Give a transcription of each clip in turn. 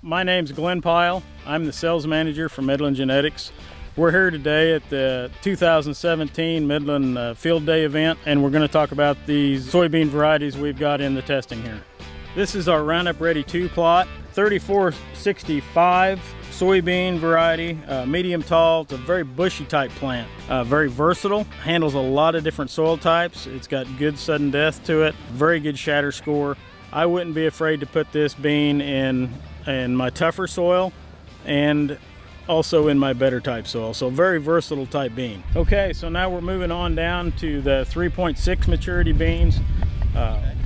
My name's Glenn Pyle. I'm the sales manager for Midland Genetics. We're here today at the 2017 Midland Field Day event, and we're going to talk about these soybean varieties we've got in the testing here. This is our Roundup Ready 2 plot, 3465 soybean variety, medium tall. It's a very bushy type plant, very versatile, handles a lot of different soil types. It's got good sudden death to it, very good shatter score. I wouldn't be afraid to put this bean in my tougher soil and also in my better type soil. So very versatile type bean. Okay, so now we're moving on down to the 3.6 maturity beans.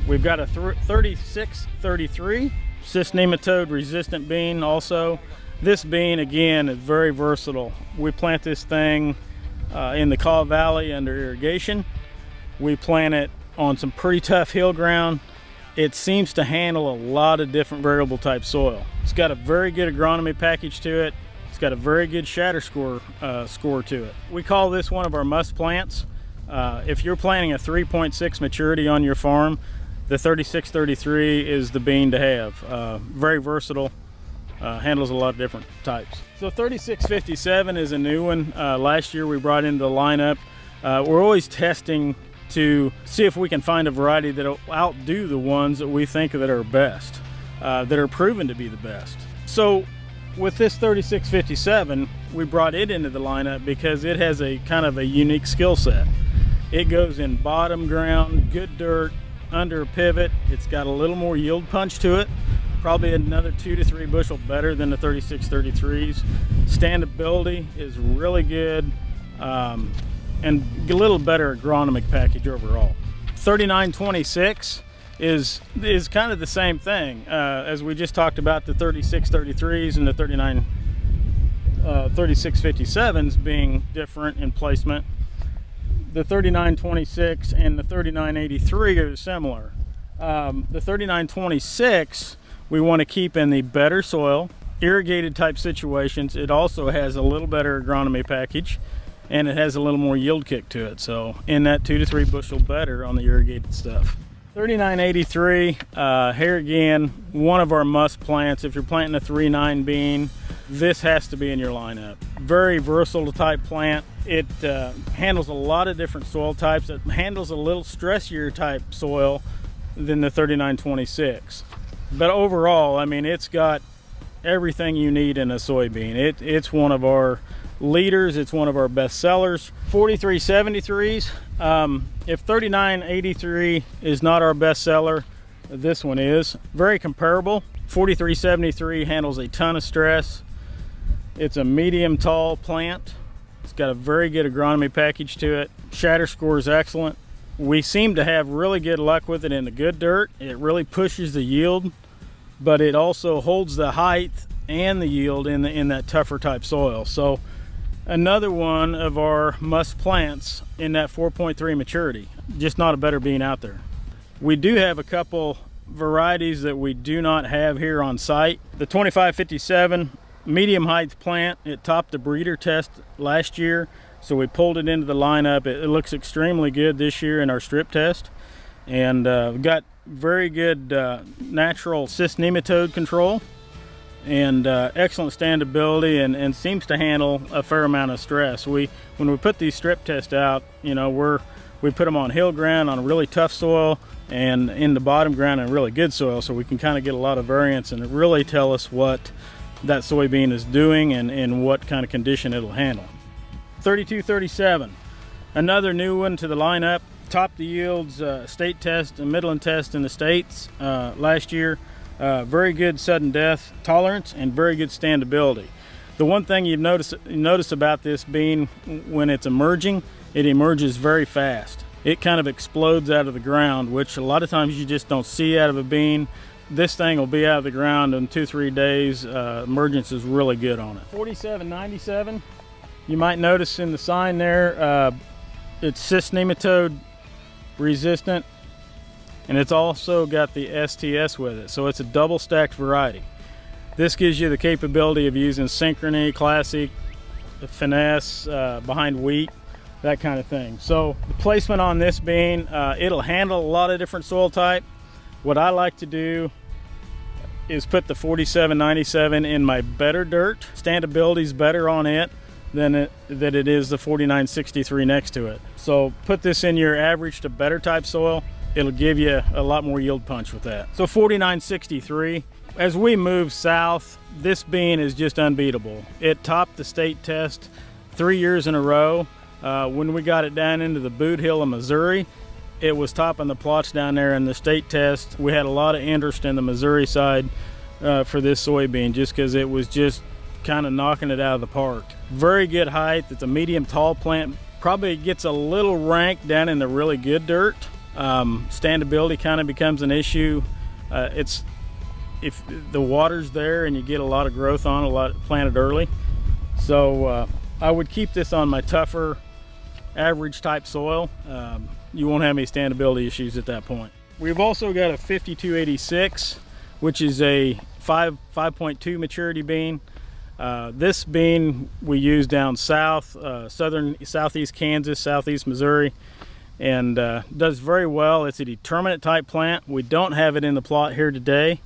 We've got a 3633 cyst nematode resistant bean also. This bean again is very versatile. We plant this thing in the Kaw Valley under irrigation. We plant it on some pretty tough hill ground. It seems to handle a lot of different variable type soil. It's got a very good agronomy package to it. It's got a very good shatter score to it. We call this one of our must plants. If you're planting a 3.6 maturity on your farm, the 3633 is the bean to have. Very versatile, handles a lot of different types. So 3657 is a new one. Last year we brought into the lineup. We're always testing to see if we can find a variety that will outdo the ones that we think that are best, that are proven to be the best. So with this 3657, we brought it into the lineup because it has a kind of a unique skill set. It goes in bottom ground, good dirt, under a pivot. It's got a little more yield punch to it, probably another 2 to 3 bushel better than the 3633s. Standability is really good. And a little better agronomic package overall. 3926 is kind of the same thing as we just talked about the 3633s and the 3657s being different in placement. The 3926 and the 3983 are similar. The 3926 we want to keep in the better soil, irrigated type situations. It also has a little better agronomy package, and it has a little more yield kick to it. So in that 2 to 3 bushel better on the irrigated stuff. 3983, here again, one of our must plants. If you're planting a 3.9 bean, this has to be in your lineup. Very versatile type plant. It handles a lot of different soil types. It handles a little stressier type soil than the 3926. But overall, I mean, it's got everything you need in a soybean. It's one of our leaders. It's one of our best sellers. 4373s. If 3983 is not our best seller, this one is. Very comparable. 4373 handles a ton of stress. It's a medium tall plant. It's got a very good agronomy package to it. Shatter score is excellent. We seem to have really good luck with it in the good dirt. It really pushes the yield, but it also holds the height and the yield in that tougher type soil. So another one of our must plants in that 4.3 maturity. Just not a better bean out there. We do have a couple varieties that we do not have here on site. The 2557 medium height plant, it topped the breeder test last year, so we pulled it into the lineup. It looks extremely good this year in our strip test, and we've got very good natural cyst nematode control and excellent standability, and seems to handle a fair amount of stress. When we put these strip tests out, you know, we put them on hill ground on a really tough soil and in the bottom ground in really good soil, so we can kind of get a lot of variance and really tell us what that soybean is doing and what kind of condition it'll handle. 3237, another new one to the lineup. Topped the yields state test and Midland test in the states last year. Very good sudden death tolerance and very good standability. The one thing you notice about this bean when it's emerging, it emerges very fast. It kind of explodes out of the ground, which a lot of times you just don't see out of a bean. This thing will be out of the ground in 2-3 days. Emergence is really good on it. 4797, you might notice in the sign there, it's cyst nematode resistant, and it's also got the STS with it, so it's a double stacked variety. This gives you the capability of using synchrony, classic, finesse, behind wheat, that kind of thing. So the placement on this bean, it'll handle a lot of different soil type. What I like to do is put the 4797 in my better dirt. Standability is better on it than it is the 4963 next to it. So put this in your average to better type soil. It'll give you a lot more yield punch with that. So 4963, as we move south, this bean is just unbeatable. It topped the state test 3 years in a row. When we got it down into the Boot Hill of Missouri, it was topping the plots down there in the state test. We had a lot of interest in the Missouri side for this soybean just because it was just kind of knocking it out of the park. Very good height. It's a medium tall plant. Probably gets a little rank down in the really good dirt. Standability kind of becomes an issue. If the water's there and you get a lot of growth on it, planted early. So I would keep this on my tougher average type soil. You won't have any standability issues at that point. We've also got a 5286, which is a 5.2 maturity bean. This bean we use down south, southeast Kansas, southeast Missouri, and does very well. It's a determinate type plant. We don't have it in the plot here today,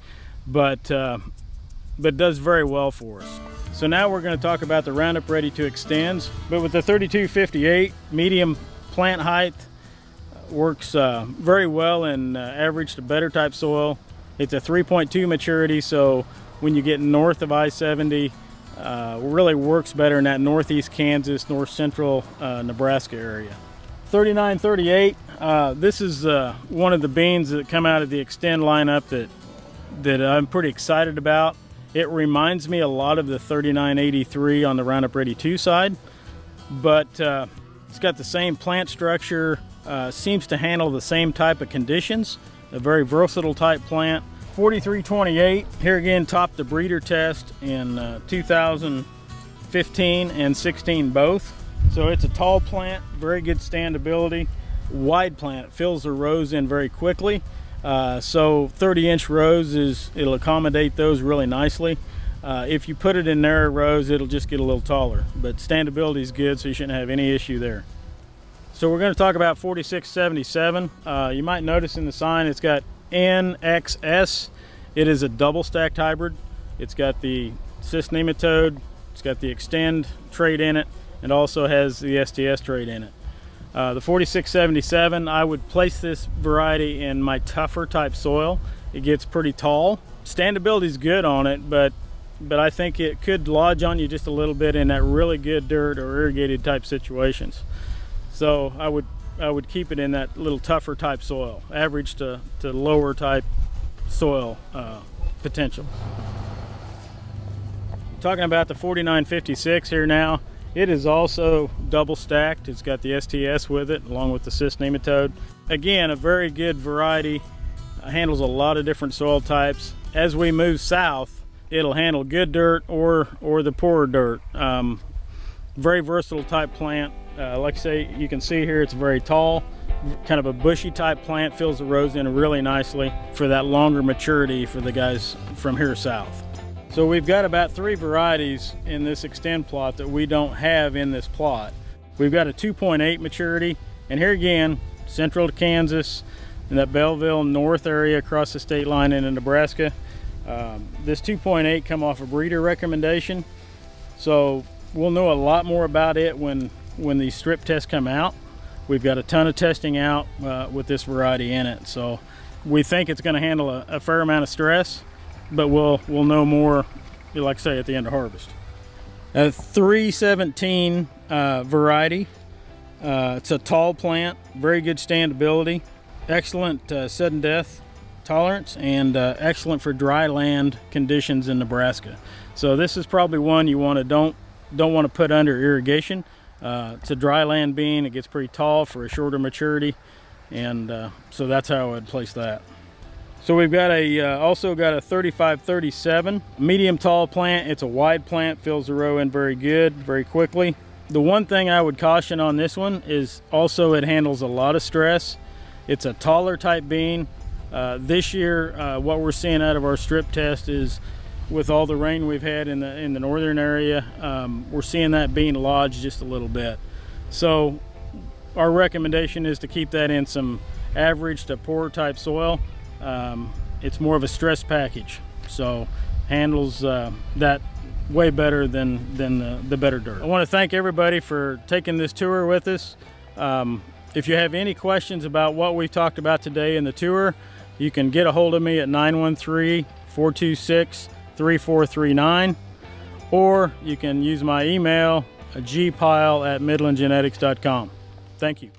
but does very well for us. So now we're going to talk about the Roundup Ready to Extends. But with the 3258, medium plant height, works very well in average to better type soil. It's a 3.2 maturity, so when you get north of I-70, really works better in that northeast Kansas, north central Nebraska area. 3938, this is one of the beans that come out of the Extend lineup that I'm pretty excited about. It reminds me a lot of the 3983 on the Roundup Ready 2 side, but it's got the same plant structure, seems to handle the same type of conditions, a very versatile type plant. 4328, here again topped the breeder test in 2015 and 16 both. So it's a tall plant, very good standability, wide plant. It fills the rows in very quickly. So 30-inch rows, it'll accommodate those really nicely. If you put it in narrow rows, it'll just get a little taller, but standability is good, so you shouldn't have any issue there. So we're going to talk about 4677. You might notice in the sign it's got NXS. It is a double stacked hybrid. It's got the cyst nematode, it's got the Extend trait in it, and also has the STS trait in it. The 4677, I would place this variety in my tougher type soil. It gets pretty tall. Standability is good on it, but I think it could lodge on you just a little bit in that really good dirt or irrigated type situations. So I would keep it in that little tougher type soil, average to lower type soil potential. Talking about the 4956 here now, it is also double stacked. It's got the STS with it along with the cyst nematode. Again, a very good variety, handles a lot of different soil types. As we move south, it'll handle good dirt or the poorer dirt. Very versatile type plant. Like I say, you can see here it's very tall, kind of a bushy type plant, fills the rows in really nicely for that longer maturity for the guys from here south. So we've got about 3 varieties in this Extend plot that we don't have in this plot. We've got a 2.8 maturity, and here again, central to Kansas, in that Belleville north area across the state line into Nebraska. This 2.8 come off a breeder recommendation, so we'll know a lot more about it when these strip tests come out. We've got a ton of testing out with this variety in it, so we think it's going to handle a fair amount of stress, but we'll know more, like I say, at the end of harvest. A 317 variety. It's a tall plant, very good standability, excellent sudden death tolerance, and excellent for dry land conditions in Nebraska. So this is probably one you don't want to put under irrigation. It's a dry land bean. It gets pretty tall for a shorter maturity, and so that's how I would place that. So we've got also got a 3537 medium tall plant. It's a wide plant, fills the row in very good, very quickly. The one thing I would caution on this one is also it handles a lot of stress. It's a taller type bean. This year, what we're seeing out of our strip test is, with all the rain we've had in the northern area, we're seeing that bean lodge just a little bit. So our recommendation is to keep that in some average to poor type soil. It's more of a stress package. So handles that way better than the better dirt. I want to thank everybody for taking this tour with us. If you have any questions about what we talked about today in the tour, you can get a hold of me at 913-426-3439, or you can use my email, gpile@midlandgenetics.com. Thank you.